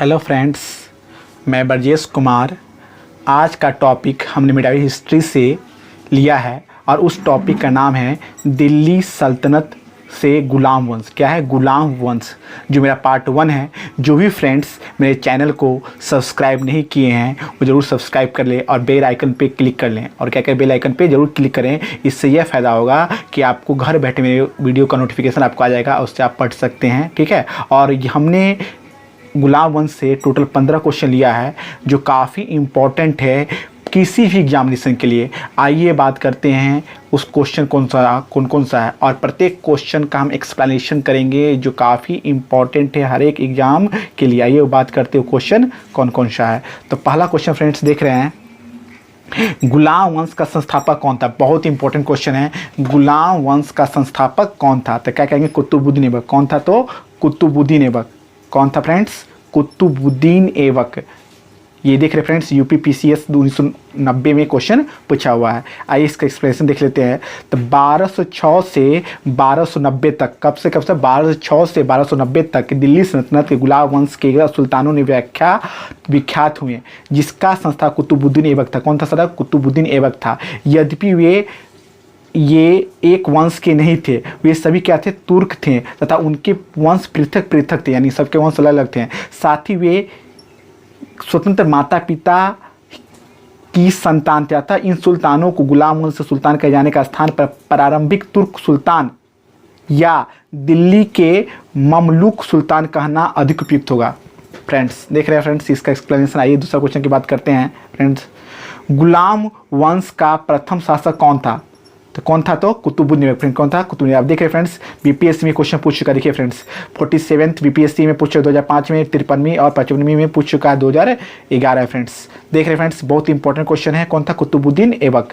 Hello friends, मैं ब्रजेश कुमार। आज का टॉपिक हमने मिडावी हिस्ट्री से लिया है और उस टॉपिक का नाम है दिल्ली सल्तनत से गुलाम वंश। क्या है? गुलाम वंश, जो मेरा पार्ट 1 है। जो भी फ्रेंड्स मेरे चैनल को सब्सक्राइब नहीं किए हैं वो ज़रूर सब्सक्राइब कर लें और बेल आइकन पे क्लिक कर लें। और क्या बेल आइकन पे ज़रूर क्लिक करें। इससे यह फ़ायदा होगा कि आपको घर बैठे मेरे वीडियो का नोटिफिकेशन आपको आ जाएगा, उससे आप पढ़ सकते हैं। ठीक है। और हमने गुलाम वंश से टोटल 15 क्वेश्चन लिया है जो काफ़ी इम्पोर्टेंट है किसी भी एग्जामिनेशन के लिए। आइए बात करते हैं उस क्वेश्चन कौन सा है और प्रत्येक क्वेश्चन का हम एक्सप्लेनेशन करेंगे जो काफ़ी इम्पोर्टेंट है हर एक एग्ज़ाम के लिए। आइए बात करते हो क्वेश्चन कौन सा है। तो पहला क्वेश्चन फ्रेंड्स देख रहे हैं, गुलाम वंश का संस्थापक कौन था? बहुत इंपॉर्टेंट क्वेश्चन है। गुलाम वंश का संस्थापक कौन था? तो क्या कहेंगे? कुतुबुद्दीन ऐबक। कौन था? तो कुतुबुद्दीन ऐबक। कौन था फ्रेंड्स? कुतुबुद्दीन ऐबक। ये देख रहे फ्रेंड्स, यूपीपीसीएस 1990 में क्वेश्चन पूछा हुआ है। आइए इसका एक्सप्लेनेशन देख लेते हैं। तो 1206 से 1290 तक, कब से 1206 से 1290 तक दिल्ली सल्तनत के गुलाम वंश के सुल्तानों ने विख्यात हुए, जिसका संस्था कुतुबुद्दीन ऐबक था। कौन था सर? कुतुबुद्दीन ऐबक था। यद्यपि ये एक वंश के नहीं थे, वे सभी क्या थे? तुर्क थे तथा उनके वंश पृथक थे, यानी सबके वंश अलग अलग थे। साथ ही वे स्वतंत्र माता पिता की संतान थे। अतः इन सुल्तानों को गुलाम वंश से सुल्तान कहे जाने का स्थान पर प्रारंभिक तुर्क सुल्तान या दिल्ली के ममलूक सुल्तान कहना अधिक उपयुक्त होगा। फ्रेंड्स देख रहे हैं फ्रेंड्स इसका एक्सप्लेनेशन। आइए दूसरा क्वेश्चन की बात करते हैं फ्रेंड्स। गुलाम वंश का प्रथम शासक कौन था? तो कौन था? तो कुतुबुद्दीन ऐबक। फ्रेंड कौन था? कुतुबुद्दीन। आप देख रहे फ्रेंड्स, बीपीएससी में क्वेश्चन पूछ चुका। देखिए फ्रेंड्स, 47th बीपीएससी में पूछ चुका 2005 में, 53वीं और 55वीं में पूछ चुका है 2011। फ्रेंड्स देख रहे फ्रेंड्स, बहुत इंपॉर्टेंट क्वेश्चन है। कौन था? कुतुबुद्दीन ऐबक।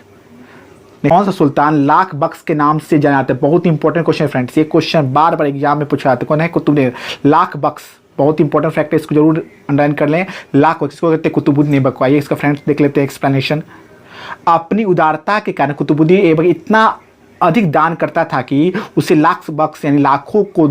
कौन सा सुल्तान लाख बख्श के नाम से जाना जाता है? बहुत इंपॉर्टेंट क्वेश्चन है फ्रेंड्स, ये क्वेश्चन बार बार एग्जाम में पूछा जाता है। कौन है? कुतुबुद्दीन लाख बख्श। बहुत इंपॉर्टेंट फैक्ट है, इसको जरूर अंडरलाइन कर लें। लाख बख्श इसको कहते हैं कुतुबुद्दीन ऐबक। आइए इसका फ्रेंड्स देख लेते हैं एक्सप्लेनेशन। अपनी उदारता के कारण कुतुबुद्दीन ऐबक इतना अधिक दान करता था कि उसे लाख बख्श यानी लाखों को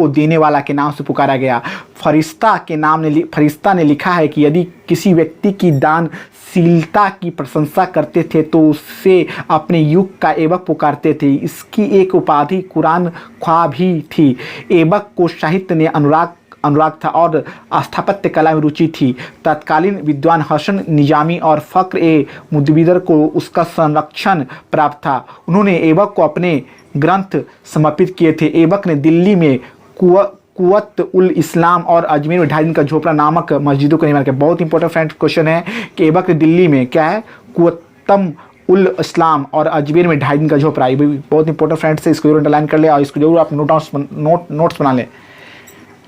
देने वाला के नाम से पुकारा गया। फरिश्ता ने लिखा है कि यदि किसी व्यक्ति की दानशीलता की प्रशंसा करते थे तो उससे अपने युग का ऐबक पुकारते थे। इसकी एक उपाधि कुरान ख्वां भी थी। ऐबक को साहित्य ने अनुराग था और स्थापत्य कला में रुचि थी। तत्कालीन विद्वान हसन निजामी और फ़ख्र ए मुदबिर को उसका संरक्षण प्राप्त था। उन्होंने ऐबक को अपने ग्रंथ समर्पित किए थे। ऐबक ने दिल्ली में कुव्वत उल इस्लाम और अजमेर में 2.5 दिन का झोपड़ा नामक मस्जिदों का निर्माण किया। बहुत इंपॉर्टेंट फ्रेंड क्वेश्चन है कि ऐबक ने दिल्ली में क्या है? कुव्वतम उल इस्लाम और अजमेर में 2.5 दिन का झोपड़ा। ये भी बहुत इंपॉर्टेंट फ्रेंड्स है, इसको जरूर अंडरलाइन कर ले और इसको जरूर आप नोट्स बना लें।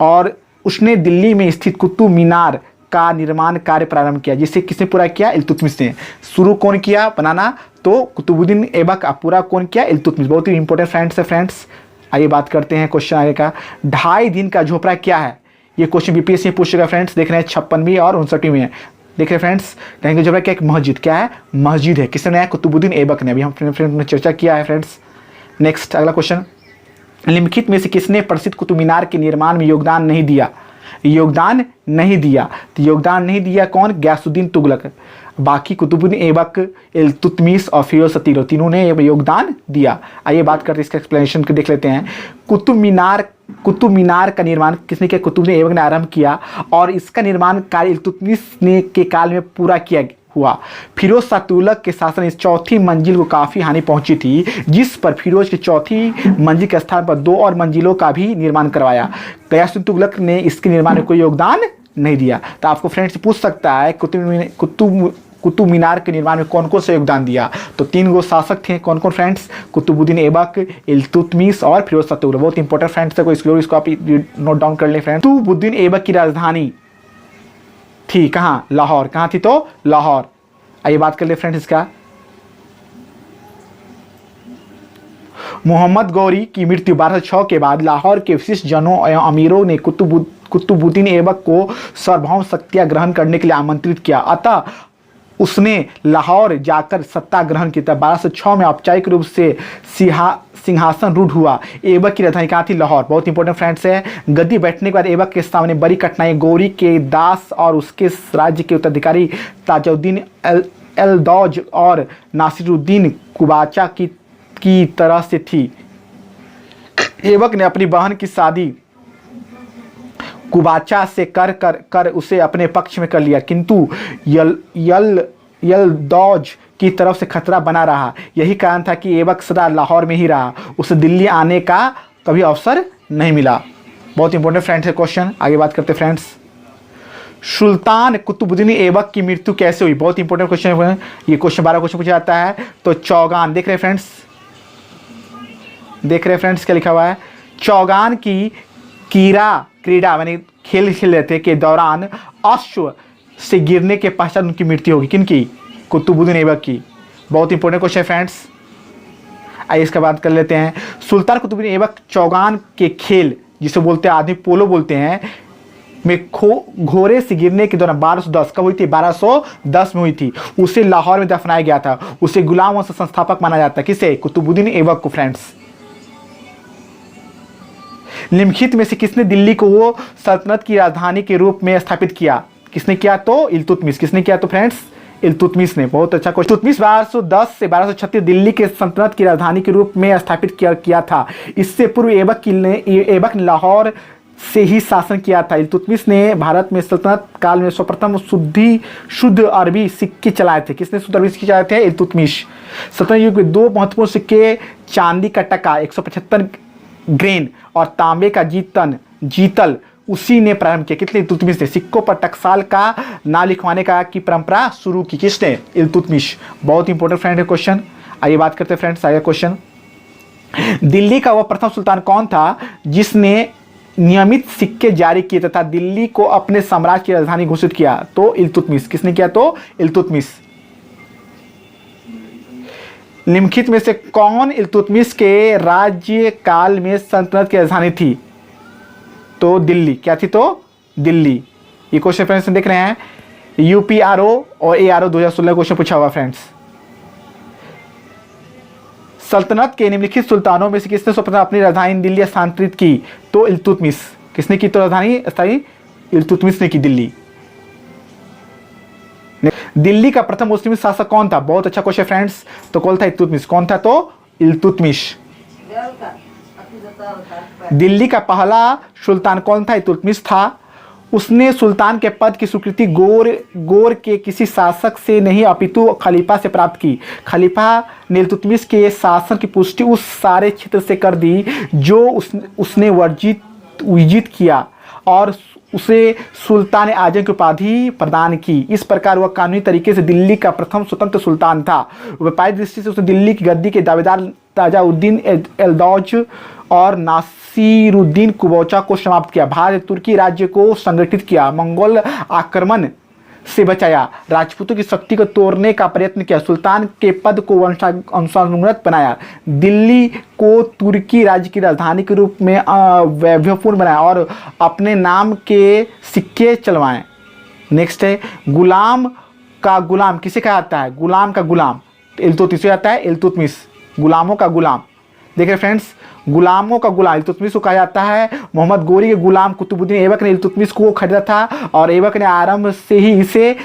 और उसने दिल्ली में स्थित कुतुब मीनार का निर्माण कार्य प्रारंभ किया, जिसे किसने पूरा किया? इल्तुतमिश ने। शुरू कौन किया बनाना? तो कुतुबुद्दीन ऐबक। पूरा कौन किया? इल्तुतमिश। बहुत ही इंपॉर्टेंट फ्रेंड्स है फ्रेंड्स। आइए बात करते हैं क्वेश्चन आगे का। 2.5 दिन का झोपड़ा क्या है? ये क्वेश्चन बीपीएससी में पूछ चुका फ्रेंड्स। देख रहे हैं 56वीं और 59वीं में। देख रहे फ्रेंड्स, कहेंगे झोपड़ा क्या? एक मस्जिद। क्या है? मस्जिद है। किसने? कुतुबुद्दीन ऐबक ने। अभी हम फ्रेंड ने चर्चा किया है फ्रेंड्स। नेक्स्ट अगला क्वेश्चन, निम्नलिखित में से किसने प्रसिद्ध कुतुब मीनार के निर्माण में योगदान नहीं दिया? तो योगदान नहीं दिया कौन? गयासुद्दीन तुगलक। बाकी कुतुबुद्दीन ऐबक, इल्तुतमिश और फिरोज शाह तीनों ने योगदान दिया। आइए बात करते हैं इसका एक्सप्लेनेशन को देख लेते हैं। कुतुब मीनार का निर्माण किसने किया? कुतुबुद्दीन ऐबक ने आरंभ किया और इसका निर्माण कार्य इल्तुतमिश ने के काल में पूरा किया हुआ। फिरोज शाह तुगलक के शासन इस चौथी मंजिल को काफ़ी हानि पहुंची थी, जिस पर फिरोज की चौथी मंजिल के स्थान पर 2 और मंजिलों का भी निर्माण करवाया। गयासुद्दीन तुगलक ने इसके निर्माण में कोई योगदान नहीं दिया। तो आपको फ्रेंड्स पूछ सकता है कुतुब मीनार के निर्माण में कौन कौन सा योगदान दिया? तो 3 गो शासक थे। कौन कौन फ्रेंड्स? कुतुबुद्दीन ऐबक, इल्तुतमिश और फिरोज शाह तुगलक। बहुत इंपॉर्टेंट फ्रेंड्स है, इसको आप नोट डाउन कर लें फ्रेंड्स। कुतुबुद्दीन ऐबक की राजधानी थी कहाँ? लाहौर। कहाँ थी? तो लाहौर। आइए बात कर ले फ्रेंड्स इसका। मोहम्मद गौरी की मृत्यु 1206 के बाद लाहौर के विशिष्ट जनों एवं अमीरों ने कुतुबुद्दीन ऐबक को सार्वभौम शक्तियां ग्रहण करने के लिए आमंत्रित किया। अतः उसने लाहौर जाकर सत्ता ग्रहण किया। 1206 में औपचारिक रूप से सिंहासन रूढ़ हुआ। ऐबक की राजधानी कहाँ थी? लाहौर। बहुत इंपॉर्टेंट फ्रेंड्स है। गद्दी बैठने के बाद ऐबक के सामने बड़ी कठिनाई गौरी के दास और उसके राज्य के उत्तराधिकारी ताजुद्दीन एलदौज और नासिरुद्दीन कुबाचा की तरह से थी। ऐबक ने अपनी बहन की शादी कुबाचा से कर उसे अपने पक्ष में कर लिया, किंतु यलदौज की तरफ से खतरा बना रहा। यही कारण था कि ऐबक सदा लाहौर में ही रहा, उसे दिल्ली आने का कभी अवसर नहीं मिला। बहुत इंपॉर्टेंट फ्रेंड्स है क्वेश्चन। आगे बात करते फ्रेंड्स, सुल्तान कुतुबुद्दीन ऐबक की मृत्यु कैसे हुई? बहुत इंपॉर्टेंट क्वेश्चन है ये। क्वेश्चन 12 क्वेश्चन पूछा जाता है। तो चौगान देख रहे फ्रेंड्स, क्या लिखा हुआ है? चौगान की क्रीड़ा यानी खेल रहे थे के दौरान अश्व से गिरने के पश्चात उनकी मृत्यु होगी। किनकी? कुतुबुद्दीन ऐबक की। बहुत इंपॉर्टेंट क्वेश्चन है फ्रेंड्स। आइए इसका बात कर लेते हैं। सुल्तान कुतुबुद्दीन ऐबक चौगान के खेल, जिसे बोलते हैं आदमी पोलो बोलते हैं, में घोड़े से गिरने के दौरान 1210 कब हुई थी? 1210 में हुई थी। उसे लाहौर में दफनाया गया था। उसे गुलाम वंश संस्थापक माना जाता है। किसे? कुतुबुद्दीन ऐबक को। फ्रेंड्स, निम्नलिखित में से किसने दिल्ली को वो सल्तनत की राजधानी के रूप में स्थापित किया? किसने किया? तो इल्तुतमिश। किसने किया? तो फ्रेंड्स इल्तुतमिश ने। बहुत अच्छा क्वेश्चन। इल्तुतमिश 1210 से 1236 दिल्ली के सल्तनत की राजधानी के रूप में स्थापित किया था। इससे पूर्व ऐबक ने लाहौर से ही शासन किया था। इल्तुतमिश ने भारत में सल्तनत काल में सर्वप्रथम शुद्ध अरबी सिक्के चलाए थे। किसने शुद्ध अरबी सिक्के चलाए थे? इल्तुतमिश। सल्तनत युग में 2 महत्वपूर्ण सिक्के, चांदी का टका 175 ग्रेन और तांबे का जीतल उसी ने प्रारंभ किया। किसने? इल्तुतमिश ने। सिक्कों पर टकसाल का नाम लिखवाने का की परंपरा शुरू की। किसने? इल्तुतमिश। बहुत इंपॉर्टेंट फ्रेंड है क्वेश्चन। आइए बात करते हैं फ्रेंड्स आगे क्वेश्चन। दिल्ली का वह प्रथम सुल्तान कौन था जिसने नियमित सिक्के जारी किए तथा दिल्ली को अपने साम्राज्य की राजधानी घोषित किया? तो इल्तुतमिश। किसने किया? तो इल्तुतमिश। निम्नलिखित में से कौन इल्तुतमिश के राज्य काल में सल्तनत की राजधानी थी? तो दिल्ली। क्या थी? तो दिल्ली। ये क्वेश्चन फ्रेंड्स देख रहे हैं, यूपीआरओ और एआरओ 2016 क्वेश्चन पूछा हुआ फ्रेंड्स। सल्तनत के निम्नलिखित सुल्तानों में से किसने सर्वप्रथम अपनी राजधानी दिल्ली स्थानांतरित की? तो इल्तुतमिश। किसने की? तो राजधानी स्थायी इल्तुतमिश ने की दिल्ली। दिल्ली का प्रथम मुस्लिम शासक कौन था? बहुत अच्छा क्वेश्चन फ्रेंड्स। तो कौन था? इल्तुतमिश। कौन था? तो इल्तुतमिश। दिल्ली का पहला सुल्तान कौन था? इल्तुतमिश था। उसने सुल्तान के पद की स्वीकृति गोर के किसी शासक से नहीं अपितु खलीफा से प्राप्त की। खलीफा ने इल्तुतमिश के शासन की पुष्टि उस सारे क्षेत्र से कर दी जो उसने विजित किया और उसे सुल्तान आजम की उपाधि प्रदान की। इस प्रकार वह कानूनी तरीके से दिल्ली का प्रथम स्वतंत्र सुल्तान था। व्यापारिक दृष्टि से उसने दिल्ली की गद्दी के दावेदार ताजुद्दीन एलदौज और नासिरुद्दीन कुबाचा को समाप्त किया। भारत तुर्की राज्य को संगठित किया। मंगोल आक्रमण से बचाया। राजपूतों की शक्ति को तोड़ने का प्रयत्न किया। सुल्तान के पद को वंशानुगत बनाया। दिल्ली को तुर्की राज्य की राजधानी के रूप में वैभवपूर्ण बनाया और अपने नाम के सिक्के चलवाए। नेक्स्ट है गुलाम का गुलाम किसे कहा जाता है? गुलाम का गुलाम इल्तुतमिश आता है। इल्तुतमिश गुलामों का गुलाम। देखिए फ्रेंड्स, गुलामों का गुलाम इल्तुतमिश को कहा जाता है। मोहम्मद गोरी के गुलाम कुतुबुद्दीन ऐबक ने इल्तुतमिश को खरीदा था और ऐबक ने आरंभ से ही इसे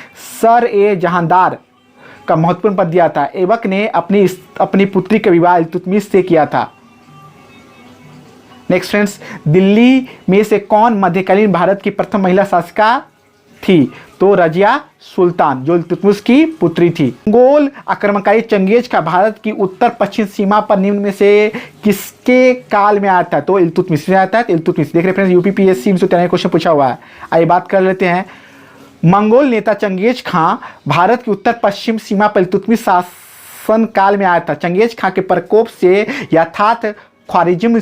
सर ए जहांदार का महत्वपूर्ण पद दिया था। ऐबक ने अपनी पुत्री का विवाह इल्तुतमिश से किया था। नेक्स्ट फ्रेंड्स, दिल्ली में से कौन मध्यकालीन भारत की प्रथम महिला शासिका थी? तो रजिया सुल्तान, जो इल्तुतमिश की पुत्री थी। मंगोल आक्रमणकारी चंगेज का भारत की उत्तर पश्चिम सीमा पर निम्न में से किसके काल में आता है? तो इल्तुतमिश में आता है। इल्तुतमिश। देख रहे फ्रेंड्स, यूपीपीएससी में क्वेश्चन पूछा हुआ है। आइए बात कर लेते हैं। मंगोल नेता चंगेज खां भारत की उत्तर पश्चिम सीमा पर इल्तुतमिश शासन काल में आया था। चंगेज खां के प्रकोप से यथार्थ ख्वारिज्म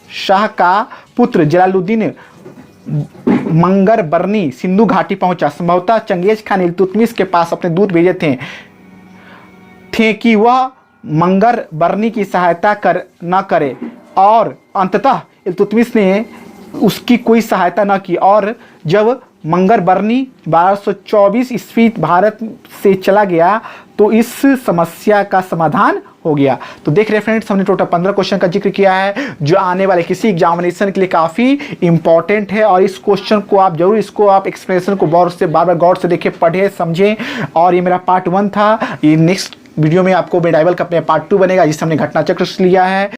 शाह का पुत्र जलालुद्दीन मंगर बरनी सिंधु घाटी पहुंचा। संभवतः चंगेज खान ने इल्तुतमिश के पास अपने दूत भेजे थे कि वह मंगर बरनी की सहायता न करे और अंततः इल्तुतमिश ने उसकी कोई सहायता न की और जब मंगर बर्नी 1224 ईस्वी भारत से चला गया तो इस समस्या का समाधान हो गया। तो देख रहे फ्रेंड्स, हमने टोटल 15 क्वेश्चन का जिक्र किया है जो आने वाले किसी एग्जामिनेशन के लिए काफ़ी इंपॉर्टेंट है। और इस क्वेश्चन को आप जरूर आप एक्सप्लेनेशन को बार बार गौर से देखें, पढ़ें, समझें। और ये मेरा पार्ट 1 था। ये नेक्स्ट वीडियो में आपको मेडाइवल का अपने पार्ट 2 बनेगा जिससे हमने घटना चक्र लिया है।